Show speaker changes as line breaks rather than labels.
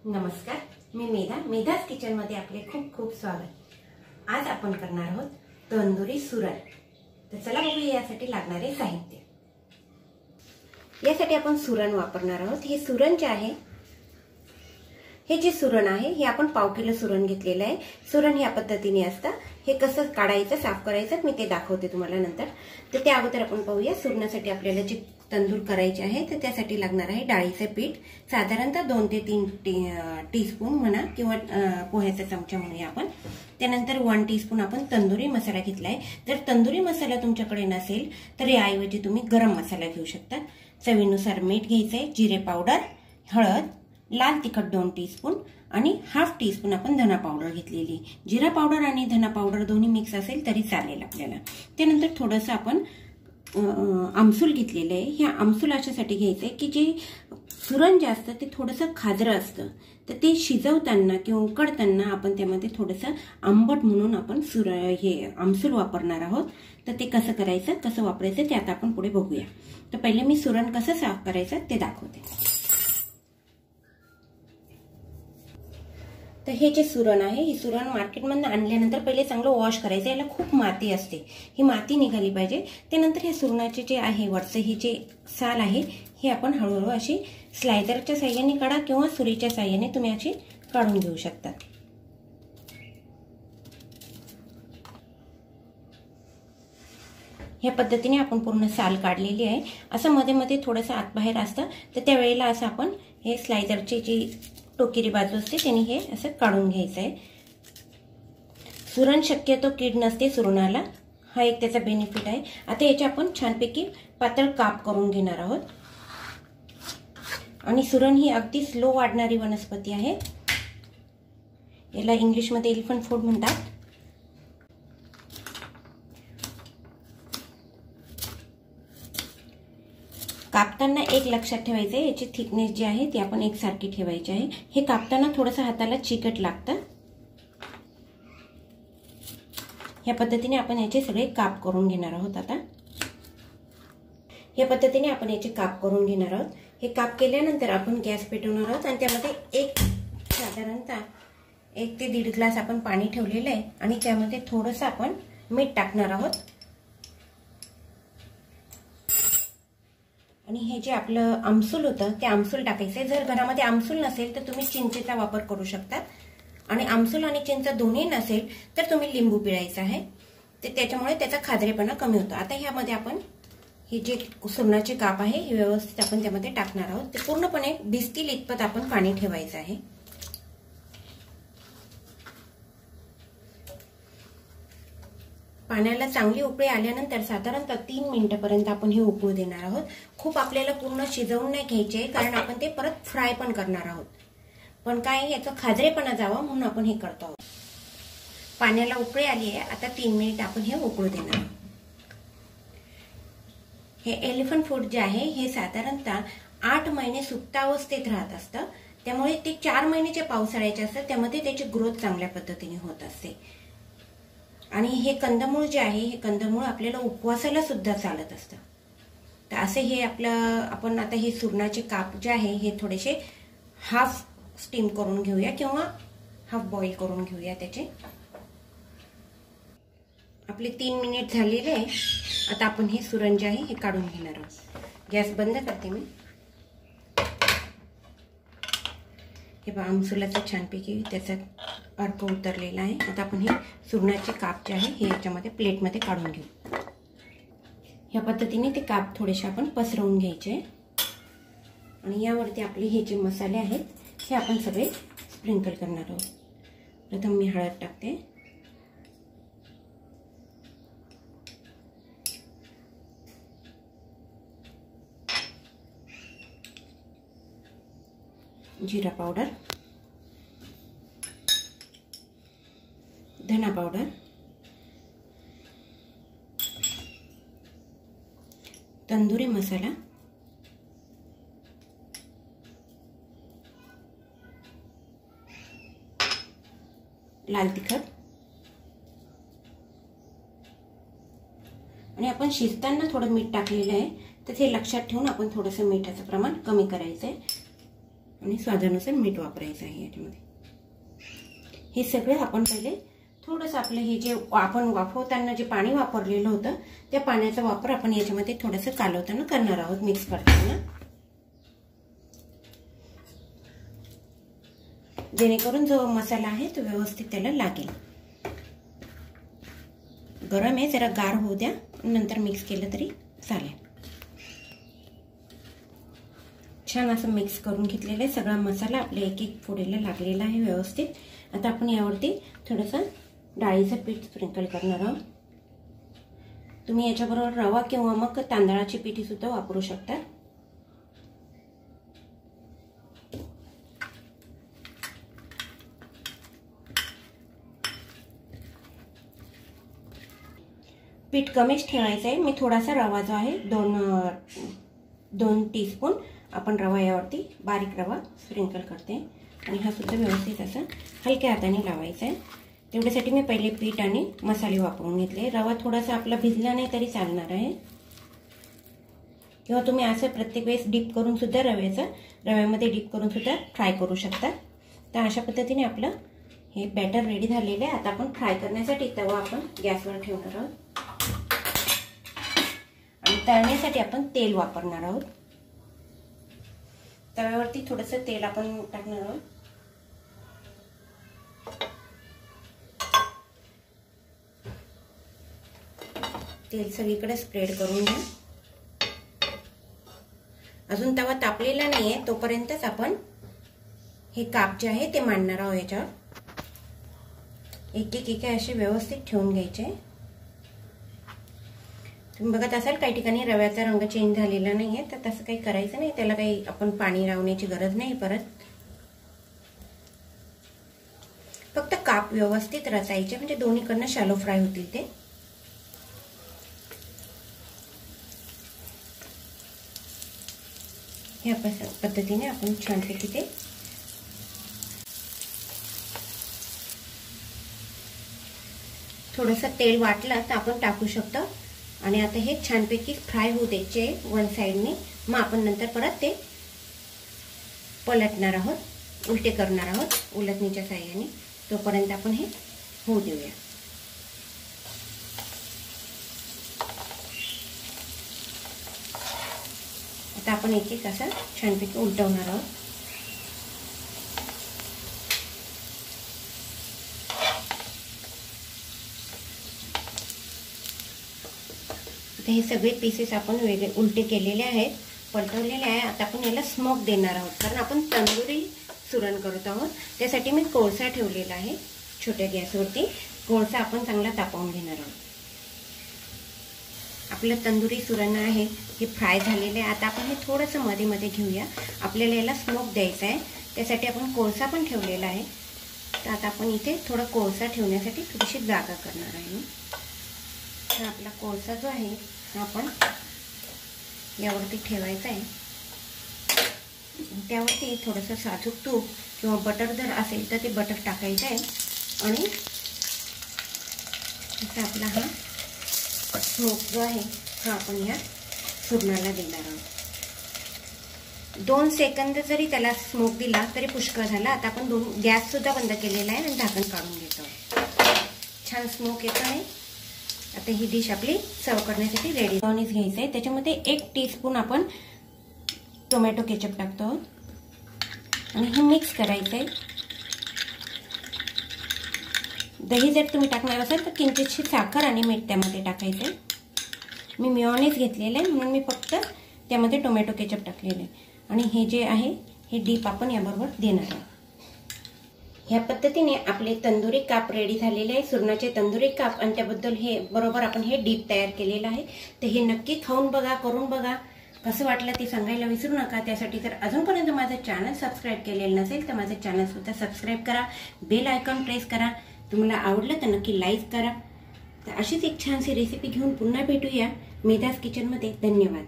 नमस्कार, मी मेधास किचन मध्ये आपले खूप खूप स्वागत। आज आपण करणार आहोत तंदुरी सुरण। तर चला बघूया यासाठी लागणारे साहित्य। यासाठी आपण सुरण वापरणार आहोत। हे सुरण जे आहे, हे जे सुरण आहे हे आपण पाव किलो सुरण घेतलेलं आहे। सुरण या पद्धतीने असतं। हे कसं काढायचं, साफ करायचं मी ते दाखवते तुम्हाला नंतर। तर त्या अगोदर आपण पाहूया सुरणासाठी आपल्याला जे तंदूर करायचे आहे तर त्यासाठी लागणार आहे डाळीचे पीठ, साधारणतः 2 ते 3 टीस्पून म्हणा किंवा पोह्याचा चमचा म्हणूया आपण। त्यानंतर 1 टीस्पून आपण तंदुरी मसाला घेतलाय। जर तंदुरी मसाला तुमच्याकडे नसेल तर याऐवजी तुम्ही गरम मसाला घेऊ शकता। चवीनुसार मीठ घ्यायचंय, जिरे पावडर, हळद, लाल तिखट 2 टीस्पून आणि हाफ टीस्पून आपण धना पावडर घेतलेली। जिरा पावडर आणि धना पावडर दोन्ही मिक्स असेल तरी चालेल आपल्याला। त्यानंतर थोडंसं आपण आमसूल घेतलेलं आहे। हे आमसूल अशासाठी घ्यायचंय की जे सुरण जे असतं ते थोडंसं खाजरं असतं, तर ते शिजवताना किंवा उकडताना आपण त्यामध्ये थोडंसं आंबट म्हणून आपण हे आमसूल वापरणार आहोत। तर ते कसं करायचं, कसं वापरायचं ते आता आपण पुढे बघूया। तर पहिले मी सुरण कसं साफ करायचं ते दाखवते। तर हे जे सुरण आहे, हे सुरण मार्केटमधून आणल्यानंतर पहिले चांगलं वॉश करायचं। याला खूप माती असते, ही माती निघाली पाहिजे। त्यानंतर हे सुरणाचे जे आहे वरचं हे जे साल आहे हे आपण हळूहळू अशी स्लायझरच्या साहाय्याने काढा किंवा सुरीच्या साहाय्याने तुम्ही अशी काढून घेऊ शकता। ह्या पद्धतीने आपण पूर्ण साल काढलेली आहे। असं मध्ये मध्ये थोडंसं आत बाहेर असतं, तर त्यावेळेला असं आपण हे स्लायझरची जी टोकेरी बाजू असते त्याने हे असं काढून घ्यायचं आहे। सुरण शक्यतो कीड नसते सुरणाला, हा एक त्याचा बेनिफिट आहे। आता याचे आपण छानपैकी पातळ काप करून घेणार आहोत। आणि सुरण ही अगदी स्लो वाढणारी वनस्पती आहे। याला इंग्लिशमध्ये एलिफंट फूड म्हणतात। कापताना एक लक्षात ठेवायचं आहे, याची थिकनेस जी आहे ती आपण एकसारखी ठेवायची आहे। हे कापताना थोडंसं हाताला चिकट लागतं। या पद्धतीने आपण याचे सगळे काप करून घेणार आहोत। आता या पद्धतीने आपण याचे काप करून घेणार आहोत। हे काप केल्यानंतर आपण गॅस पेटवणार आहोत आणि त्यामध्ये साधारणतः 1 ते 1.5 ग्लास आपण पाणी ठेवलेलं आहे आणि त्यामध्ये थोडंसं आपण मीठ टाकणार आहोत। आणि हे जे आपलं आमसूल होतं ते आमसूल टाकायचंय। जर घरामध्ये आमसूल नसेल तर तुम्ही चिंचेचा वापर करू शकता, आणि आमसूल आणि चिंच दोन्ही नसेल तर तुम्ही लिंबू पिळायचं आहे, तर त्याच्यामुळे त्याचा खाजरेपणा कमी होतो। आता ह्यामध्ये आपण हे जे सुरणाचे काप आहे हे व्यवस्थित आपण त्यामध्ये टाकणार आहोत। ते पूर्णपणे भिजतील इतपत आपण पाणी ठेवायचं आहे। पाण्याला चांगली उकळी आल्यानंतर साधारणतः 3 मिनिटांपर्यंत आपण हे उकळू देणार आहोत। खूप आपल्याला पूर्ण शिजवून नाही घ्यायचे, कारण आपण ते परत फ्राय पण करणार आहोत। पण काय याचा खाजरेपणा जावा म्हणून आपण हे करतो आहोत। पाण्याला उकळी आली आहे, आता 3 मिनिट आपण हे उकळू देणार आहोत। हे एलिफंट फूड जे आहे हे साधारणतः 8 महिने सुप्तावस्थेत राहत असतं, त्यामुळे ते 4 महिन्याच्या पावसाळ्याचे असतात, त्यामध्ये त्याची ग्रोथ चांगल्या पद्धतीने होत असते। आणि हे कंदमूळ जे आहे हे कंदमूळ आपल्याला उपवासाला सुद्धा चालत असतं। तर असे हे आपण आता हे सुरणाचे काप जे आहे हे थोडेसे हाफ स्टीम करून घेऊया किंवा हाफ बॉईल करून घेऊया त्याचे। आपले 3 मिनिट झालेले आहे। आता आपण हे सुरण जे आहे हे काढून घेणार आहोत। गॅस बंद करते मी। हे बघा आमसुलाचा छानपैकी त्याचा अर्क उतरलेला आहे। आता आपण हे सुरणाचे काप जे आहे हे याच्यामध्ये प्लेटमध्ये काढून घेऊ। या पद्धतीने ते काप थोडेसे आपण पसरवून घ्यायचे आणि यावरती आपले हे जे मसाले आहेत हे आपण सगळे स्प्रिंकल करणार आहोत। प्रथम मी हळद टाकते, जिरा पावडर, धना पावडर, तंदुरी मसाला, लाल तिखट, आणि आपण शिजताना थोडं मीठ टाकलेलं आहे, तर ते लक्षात ठेवून आपण थोडंसं मिठाचं प्रमाण कमी करायचं आहे। आणि स्वादानुसार मीठ वापरायचं आहे याच्यामध्ये। हे सगळं आपण पहिले थोडंसं आपलं हे जे आपण वाफवताना जे पाणी वापरलेलं होतं त्या पाण्याचा वापर आपण याच्यामध्ये थोडंसं कालवताना करणार आहोत, मिक्स करताना, जेणेकरून जो मसाला आहे तो व्यवस्थित त्याला लागेल। गरम आहे, जरा गार होऊ द्या, नंतर मिक्स केलं तरी चालेल। छान असं मिक्स करून घेतलेलं आहे, सगळा मसाला आपल्या एक एक फोडीला लागलेला आहे व्यवस्थित। आता आपण यावरती थोडंसं डाळीचं पीठ स्प्रिंकल करणार आहोत। तुम्ही याच्याबरोबर रवा किंवा मग तांदळाची पिठी सुद्धा वापरू शकता। पीठ कमीच ठेवायचं आहे। मी थोडासा रवा जो आहे दोन टीस्पून आपण रवा यावरती बारीक रवा स्प्रिंकल करते आणि हा सुद्धा व्यवस्थित असा हलक्या हाताने लावायचा आहे। तेवढ्यासाठी मी पहिले पीठ आणि मसाले वापरून घेतले। रवा थोडासा आपला भिजला नाही तरी चालणार आहे, किंवा तुम्ही असं प्रत्येक वेळेस डीप करून सुद्धा रव्यामध्ये डीप करून सुद्धा फ्राय करू शकता। तर अशा पद्धतीने आपलं हे बॅटर रेडी झालेलं आहे। आता आपण फ्राय करण्यासाठी तवा आपण गॅसवर ठेवणार आहोत आणि तळण्यासाठी आपण तेल वापरणार आहोत। तव्यावरती थोडंसं तेल आपण टाकणार आहोत। तेल सगळीकडे स्प्रेड करून घ्या। अजून तवा तापलेला नाहीये तोपर्यंतच आपण हे काप जे आहे ते मांडणार आहोत। याच्यावर एक एक असे व्यवस्थित ठेवून घ्यायचे। तुम्ही बघत असाल काही ठिकाणी रव्याचा रंग चेंज झालेला नाहीये, तर तसं काही करायचं नाही, त्याला काही आपण पाणी लावण्याची गरज नाही। परत फक्त काप व्यवस्थित रचायचे, म्हणजे दोन्हीकडनं शॅलो फ्राय होतील ते। या पद्धतीने आपण छानपैकी ते थोडंसं तेल वाटलं तर आपण टाकू शकतो। आणि आता हे छानपैकी फ्राय होऊ द्यायचे वन साइडने, मग आपण नंतर परत ते पलटणार आहोत, उलटे करणार आहोत उलटणीच्या साहाय्याने। तोपर्यंत आपण हे होऊ देऊया। आता आपण एक एक असं छानपैकी उलटवणार आहोत। हे सगळे पीसेस आपण वेगळे उलटे केलेले आहेत, पलटवलेले आहे। आता आपण याला स्मोक देणार आहोत, कारण आपण तंदुरी सुरण करत आहोत। त्यासाठी मी कोळसा ठेवलेला आहे छोट्या गॅसवरती। कोळसा आपण चांगला तापवून घेणार आहोत। आपलं तंदुरी सुरण आहे हे फ्राय झालेले आहे। आता आपण हे थोडंसं मध्ये मध्ये घेऊया, आपल्याला याला स्मोक द्यायचा आहे, त्यासाठी आपण कोळसा पण ठेवलेला आहे। तर आता आपण इथे थोडा कोळसा ठेवण्यासाठी थोडीशी जागा करणार आहे। तर आपला कोळसा जो आहे हा आपण यावरती ठेवायचा आहे। त्यावरती थोडंसं साजूक तूप किंवा बटर जर असेल तर ते बटर टाकायचं आहे आणि आता आपला हा स्मोक जो आहे हा आपण या सुरणाला देणार आहोत। 2 सेकंद जरी त्याला स्मोक दिला तरी पुष्कळ झाला। आता आपण गॅस सुद्धा बंद केलेला आहे आणि झाकण काढून घेतो। छान स्मोक येतो आहे। आता ही डिश आपली सर्व करण्यासाठी रेडी। मेयोनीज घ्यायचं आहे, त्याच्यामध्ये 1 टीस्पून आपण टोमॅटो केचप टाकतो आणि हे मिक्स करायचं आहे। दही जर तुम्ही टाकणार असाल तर किंचितशी साखर आणि मीठ त्यामध्ये टाकायचं आहे। मी मेयोनीज घेतलेलं आहे म्हणून मी फक्त त्यामध्ये टोमॅटो केचप टाकलेलं आहे आणि हे जे आहे हे डीप आपण याबरोबर देणार आहोत। ह्या पद्धतीने आपले तंदुरी काप रेडी झालेले आहे, सुरणाचे तंदुरी काप, आणि त्याबद्दल हे बरोबर आपण हे डीप तयार केलेलं आहे। तर हे नक्की खाऊन बघा, करून बघा, कसं वाटलं ते सांगायला विसरू नका। त्यासाठी जर अजूनपर्यंत माझं चॅनल सबस्क्राईब केलेलं नसेल तर माझं चॅनल सुद्धा सबस्क्राईब करा, बेल आयकॉन प्रेस करा। तुम्हाला आवडलं तर नक्की लाईक करा। तर अशीच एक छानशी रेसिपी घेऊन पुन्हा भेटूया मेधाज किचनमध्ये। धन्यवाद।